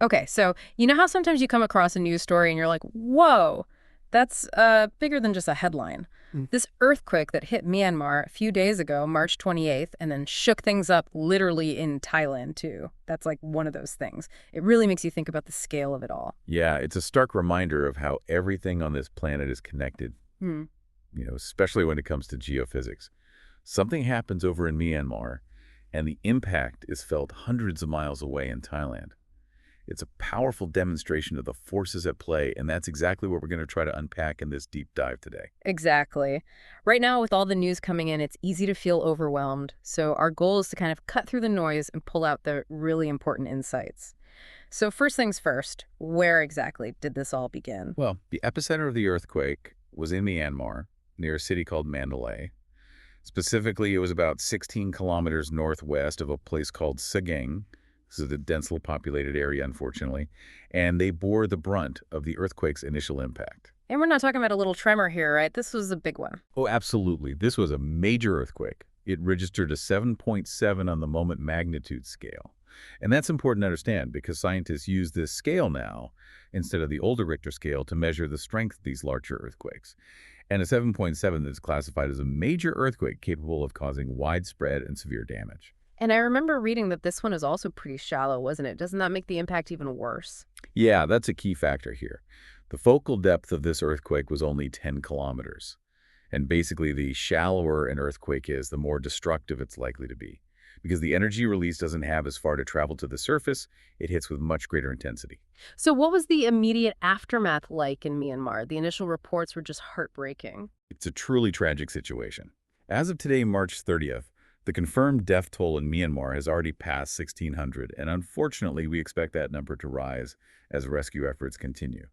Okay, so you know how sometimes you come across a news story and you're like, whoa, that's bigger than just a headline. Mm. This earthquake that hit Myanmar a few days ago, March 28th, and then shook things up literally in Thailand, too. That's like one of those things. It really makes you think about the scale of it all. Yeah, it's a stark reminder of how everything on this planet is connected, Hmm. especially when it comes to geophysics. Something happens over in Myanmar, and the impact is felt hundreds of miles away in Thailand. It's a powerful demonstration of the forces at play, and that's exactly what we're going to try to unpack in this deep dive today. Exactly. Right now, with all the news coming in, it's easy to feel overwhelmed. So our goal is to kind of cut through the noise and pull out the really important insights. So first things first, where exactly did this all begin? Well, the epicenter of the earthquake was in Myanmar, near a city called Mandalay. Specifically, it was about 16 kilometers northwest of a place called Sagaing. This is a densely populated area, unfortunately, and they bore the brunt of the earthquake's initial impact. And we're not talking about a little tremor here, right? This was a big one. Oh, absolutely. This was a major earthquake. It registered a 7.7 on the moment magnitude scale. And that's important to understand because scientists use this scale now instead of the older Richter scale to measure the strength of these larger earthquakes. And a 7.7 is classified as a major earthquake capable of causing widespread and severe damage. And I remember reading that this one is also pretty shallow, wasn't it? Doesn't that make the impact even worse? Yeah, that's a key factor here. The focal depth of this earthquake was only 10 kilometers. And basically, the shallower an earthquake is, the more destructive it's likely to be. Because the energy release doesn't have as far to travel to the surface, it hits with much greater intensity. So what was the immediate aftermath like in Myanmar? The initial reports were just heartbreaking. It's a truly tragic situation. As of today, March 30th, the confirmed death toll in Myanmar has already passed 1,600, and unfortunately, we expect that number to rise as rescue efforts continue.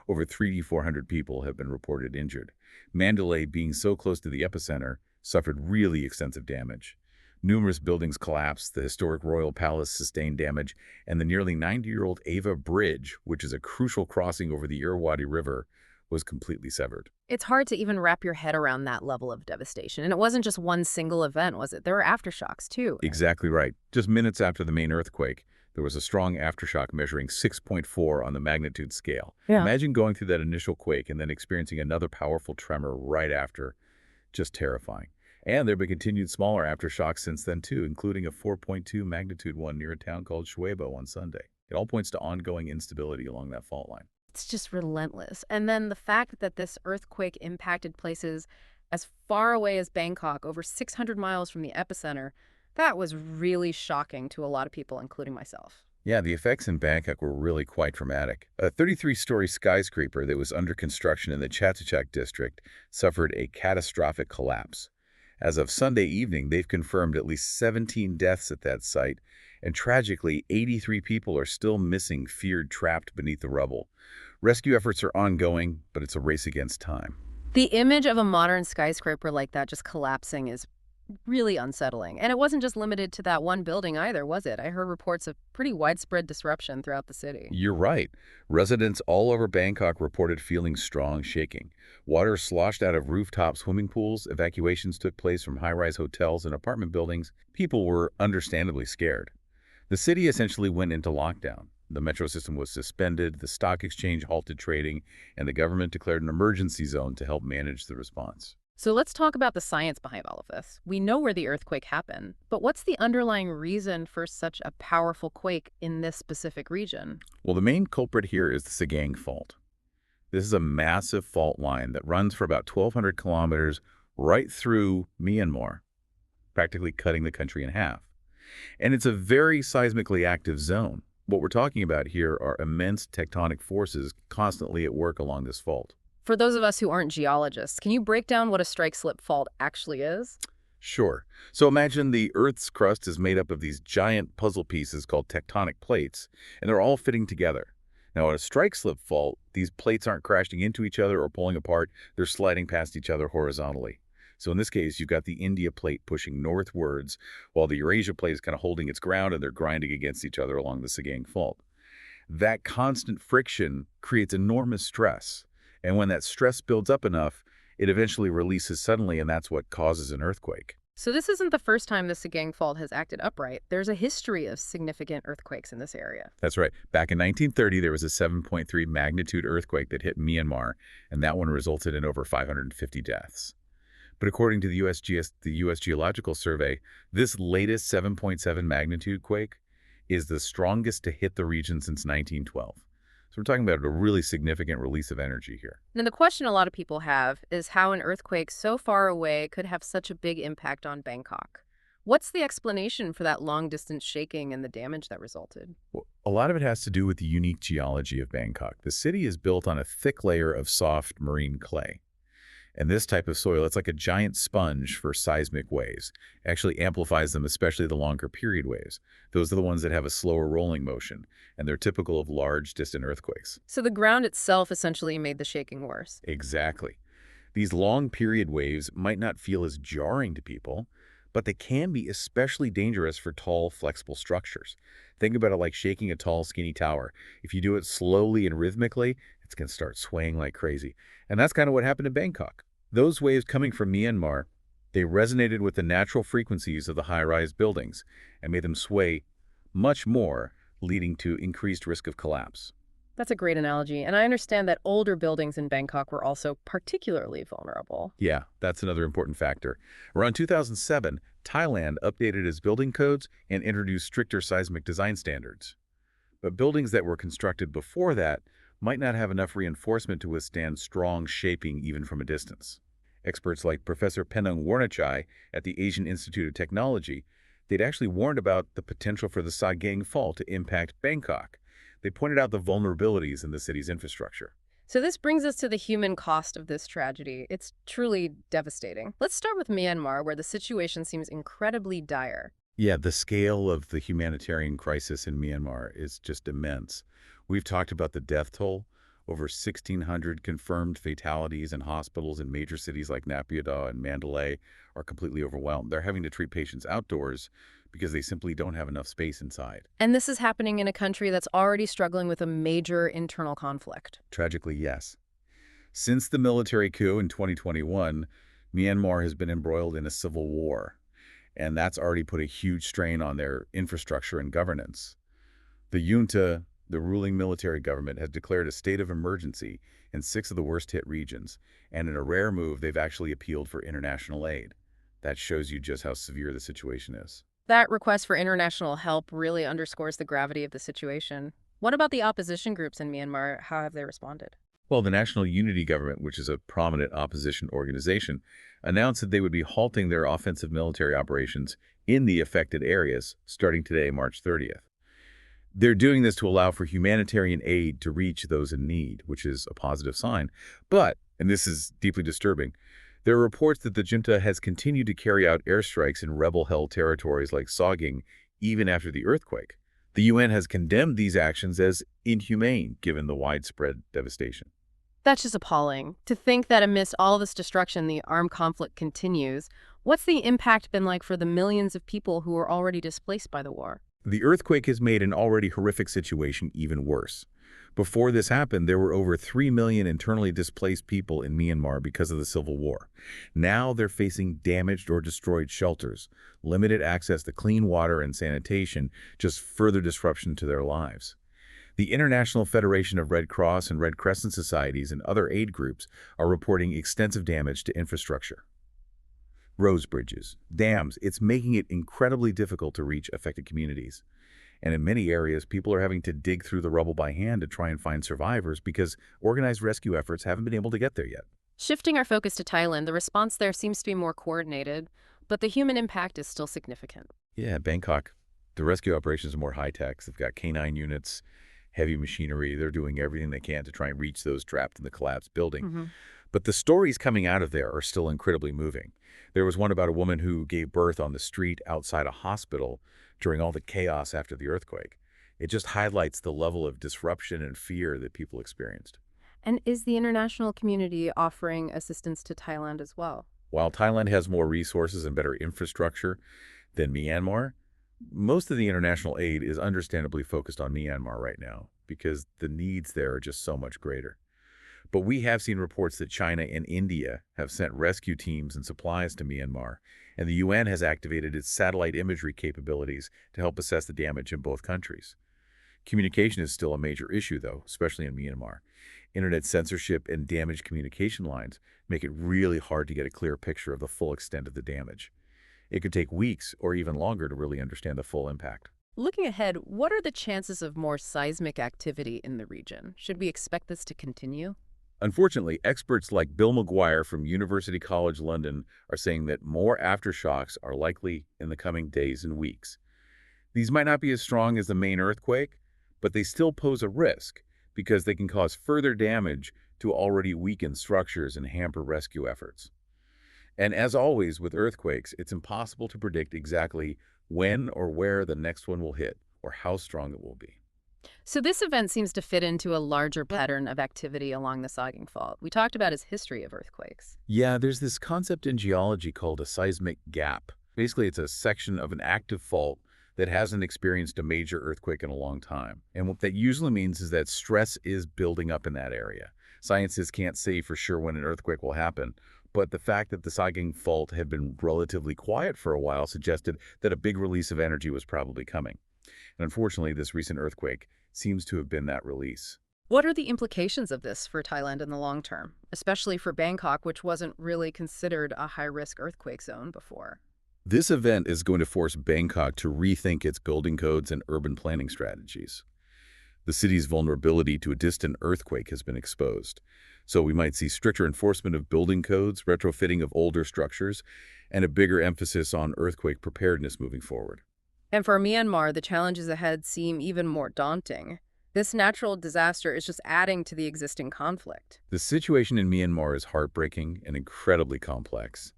Over 3,400 people have been reported injured. Mandalay, being so close to the epicenter, suffered really extensive damage. Numerous buildings collapsed, the historic royal palace sustained damage, and the nearly 90-year-old Ava Bridge, which is a crucial crossing over the Irrawaddy River, was completely severed. It's hard to even wrap your head around that level of devastation. And it wasn't just one single event, was it? There were aftershocks, too. Exactly right. Just minutes after the main earthquake, there was a strong aftershock measuring 6.4 on the magnitude scale. Yeah. Imagine going through that initial quake and then experiencing another powerful tremor right after. Just terrifying. And there have been continued smaller aftershocks since then, too, including a 4.2 magnitude one near a town called Shuebo on Sunday. It all points to ongoing instability along that fault line. It's just relentless. And then the fact that this earthquake impacted places as far away as Bangkok, over 600 miles from the epicenter, that was really shocking to a lot of people, including myself. Yeah, the effects in Bangkok were really quite dramatic. A 33-story skyscraper that was under construction in the Chatuchak district suffered a catastrophic collapse. As of Sunday evening, they've confirmed at least 17 deaths at that site, and tragically, 83 people are still missing, feared trapped beneath the rubble. Rescue efforts are ongoing, but it's a race against time. The image of a modern skyscraper like that just collapsing is really unsettling. And it wasn't just limited to that one building either, was it? I heard reports of pretty widespread disruption throughout the city. You're right. Residents all over Bangkok reported feeling strong shaking. Water sloshed out of rooftop swimming pools. Evacuations took place from high-rise hotels and apartment buildings. People were understandably scared. The city essentially went into lockdown. The metro system was suspended, the stock exchange halted trading, and the government declared an emergency zone to help manage the response. So let's talk about the science behind all of this. We know where the earthquake happened, but what's the underlying reason for such a powerful quake in this specific region? Well, the main culprit here is the Sagaing Fault. This is a massive fault line that runs for about 1,200 kilometers right through Myanmar, practically cutting the country in half. And it's a very seismically active zone. What we're talking about here are immense tectonic forces constantly at work along this fault. For those of us who aren't geologists, can you break down what a strike-slip fault actually is? Sure. So imagine the Earth's crust is made up of these giant puzzle pieces called tectonic plates, and they're all fitting together. Now, in a strike-slip fault, these plates aren't crashing into each other or pulling apart. They're sliding past each other horizontally. So in this case, you've got the India plate pushing northwards, while the Eurasia plate is kind of holding its ground, and they're grinding against each other along the Sagaing Fault. That constant friction creates enormous stress. And when that stress builds up enough, it eventually releases suddenly, and that's what causes an earthquake. So this isn't the first time the Sagang Fault has acted upright. There's a history of significant earthquakes in this area. That's right. Back in 1930, there was a 7.3 magnitude earthquake that hit Myanmar, and that one resulted in over 550 deaths. But according to the U.S. Geological Survey, this latest 7.7 magnitude quake is the strongest to hit the region since 1912. So we're talking about a really significant release of energy here. Now, the question a lot of people have is how an earthquake so far away could have such a big impact on Bangkok. What's the explanation for that long-distance shaking and the damage that resulted? Well, a lot of it has to do with the unique geology of Bangkok. The city is built on a thick layer of soft marine clay. And this type of soil, it's like a giant sponge for seismic waves. It actually amplifies them, especially the longer period waves. Those are the ones that have a slower rolling motion, and they're typical of large, distant earthquakes. So the ground itself essentially made the shaking worse. Exactly. These long period waves might not feel as jarring to people, but they can be especially dangerous for tall, flexible structures. Think about it like shaking a tall, skinny tower. If you do it slowly and rhythmically, it's going to start swaying like crazy. And that's kind of what happened in Bangkok. Those waves coming from Myanmar, they resonated with the natural frequencies of the high-rise buildings and made them sway much more, leading to increased risk of collapse. That's a great analogy, and I understand that older buildings in Bangkok were also particularly vulnerable. Yeah, that's another important factor. Around 2007, Thailand updated its building codes and introduced stricter seismic design standards. But buildings that were constructed before that might not have enough reinforcement to withstand strong shaping even from a distance. Experts like Professor Penung Warnachai at the Asian Institute of Technology, they'd actually warned about the potential for the Sagang Fault to impact Bangkok. They pointed out the vulnerabilities in the city's infrastructure. So this brings us to the human cost of this tragedy. It's truly devastating. Let's start with Myanmar, where the situation seems incredibly dire. Yeah, the scale of the humanitarian crisis in Myanmar is just immense. We've talked about the death toll. Over 1,600 confirmed fatalities in hospitals in major cities like Naypyidaw and Mandalay are completely overwhelmed. They're having to treat patients outdoors because they simply don't have enough space inside. And this is happening in a country that's already struggling with a major internal conflict. Tragically, yes. Since the military coup in 2021, Myanmar has been embroiled in a civil war, and that's already put a huge strain on their infrastructure and governance. The junta, the ruling military government, has declared a state of emergency in 6 of the worst-hit regions, and in a rare move, they've actually appealed for international aid. That shows you just how severe the situation is. That request for international help really underscores the gravity of the situation. What about the opposition groups in Myanmar? How have they responded? Well, the National Unity Government, which is a prominent opposition organization, announced that they would be halting their offensive military operations in the affected areas starting today, March 30th. They're doing this to allow for humanitarian aid to reach those in need, which is a positive sign. But, and this is deeply disturbing, there are reports that the junta has continued to carry out airstrikes in rebel-held territories like Sagang even after the earthquake. The UN has condemned these actions as inhumane given the widespread devastation. That's just appalling. To think that amidst all this destruction, the armed conflict continues. What's the impact been like for the millions of people who are already displaced by the war? The earthquake has made an already horrific situation even worse. Before this happened, there were over 3 million internally displaced people in Myanmar because of the civil war. Now they're facing damaged or destroyed shelters, limited access to clean water and sanitation, just further disruption to their lives. The International Federation of Red Cross and Red Crescent Societies and other aid groups are reporting extensive damage to infrastructure. Roads, bridges, dams, it's making it incredibly difficult to reach affected communities. And in many areas, people are having to dig through the rubble by hand to try and find survivors because organized rescue efforts haven't been able to get there yet. Shifting our focus to Thailand, the response there seems to be more coordinated, but the human impact is still significant. Yeah, Bangkok, the rescue operations are more high-tech. They've got K9 units, heavy machinery. They're doing everything they can to try and reach those trapped in the collapsed building. But the stories coming out of there are still incredibly moving. There was one about a woman who gave birth on the street outside a hospital during all the chaos after the earthquake. It just highlights the level of disruption and fear that people experienced. And is the international community offering assistance to Thailand as well? While Thailand has more resources and better infrastructure than Myanmar, most of the international aid is understandably focused on Myanmar right now because the needs there are just so much greater. But we have seen reports that China and India have sent rescue teams and supplies to Myanmar, and the UN has activated its satellite imagery capabilities to help assess the damage in both countries. Communication is still a major issue, though, especially in Myanmar. Internet censorship and damaged communication lines make it really hard to get a clear picture of the full extent of the damage. It could take weeks or even longer to really understand the full impact. Looking ahead, what are the chances of more seismic activity in the region? Should we expect this to continue? Unfortunately, experts like Bill McGuire from University College London are saying that more aftershocks are likely in the coming days and weeks. These might not be as strong as the main earthquake, but they still pose a risk because they can cause further damage to already weakened structures and hamper rescue efforts. And as always with earthquakes, it's impossible to predict exactly when or where the next one will hit or how strong it will be. So this event seems to fit into a larger pattern of activity along the Sauging Fault. We talked about its history of earthquakes. Yeah, there's this concept in geology called a seismic gap. Basically, it's a section of an active fault that hasn't experienced a major earthquake in a long time. And what that usually means is that stress is building up in that area. Scientists can't say for sure when an earthquake will happen, but the fact that the Sauging Fault had been relatively quiet for a while suggested that a big release of energy was probably coming. And unfortunately, this recent earthquake seems to have been that release. What are the implications of this for Thailand in the long term, especially for Bangkok, which wasn't really considered a high-risk earthquake zone before? This event is going to force Bangkok to rethink its building codes and urban planning strategies. The city's vulnerability to a distant earthquake has been exposed, so we might see stricter enforcement of building codes, retrofitting of older structures, and a bigger emphasis on earthquake preparedness moving forward. And for Myanmar, the challenges ahead seem even more daunting. This natural disaster is just adding to the existing conflict. The situation in Myanmar is heartbreaking and incredibly complex.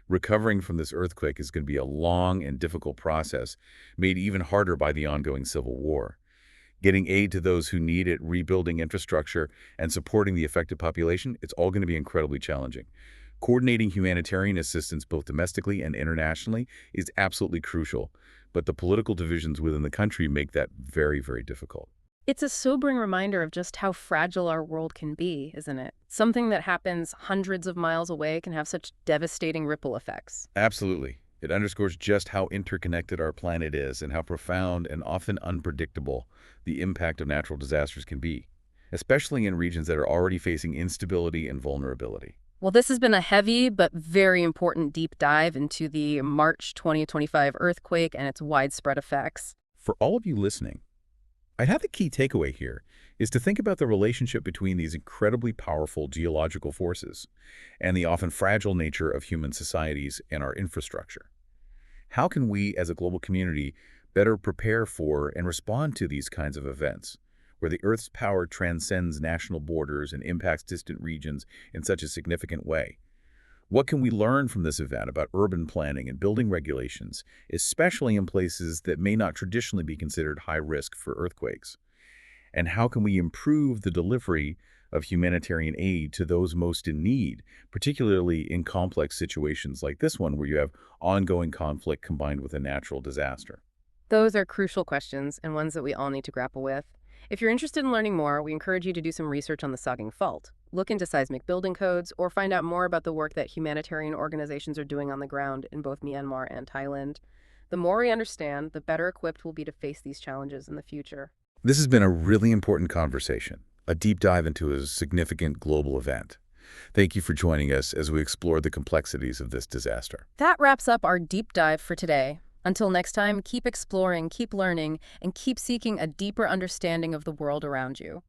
Recovering from this earthquake is going to be a long and difficult process, made even harder by the ongoing civil war. Getting aid to those who need it, rebuilding infrastructure, and supporting the affected population, it's all going to be incredibly challenging. Coordinating humanitarian assistance both domestically and internationally is absolutely crucial, but the political divisions within the country make that very, very difficult. It's a sobering reminder of just how fragile our world can be, isn't it? Something that happens hundreds of miles away can have such devastating ripple effects. Absolutely. It underscores just how interconnected our planet is and how profound and often unpredictable the impact of natural disasters can be, especially in regions that are already facing instability and vulnerability. Well, this has been a heavy but very important deep dive into the March 2025 earthquake and its widespread effects. For all of you listening, I'd have the key takeaway here is to think about the relationship between these incredibly powerful geological forces and the often fragile nature of human societies and our infrastructure. How can we, as a global community, better prepare for and respond to these kinds of events, where the Earth's power transcends national borders and impacts distant regions in such a significant way? What can we learn from this event about urban planning and building regulations, especially in places that may not traditionally be considered high risk for earthquakes? And how can we improve the delivery of humanitarian aid to those most in need, particularly in complex situations like this one where you have ongoing conflict combined with a natural disaster? Those are crucial questions and ones that we all need to grapple with. If you're interested in learning more, we encourage you to do some research on the Sauging Fault, look into seismic building codes, or find out more about the work that humanitarian organizations are doing on the ground in both Myanmar and Thailand. The more we understand, the better equipped we'll be to face these challenges in the future. This has been a really important conversation, a deep dive into a significant global event. Thank you for joining us as we explore the complexities of this disaster. That wraps up our deep dive for today. Until next time, keep exploring, keep learning, and keep seeking a deeper understanding of the world around you.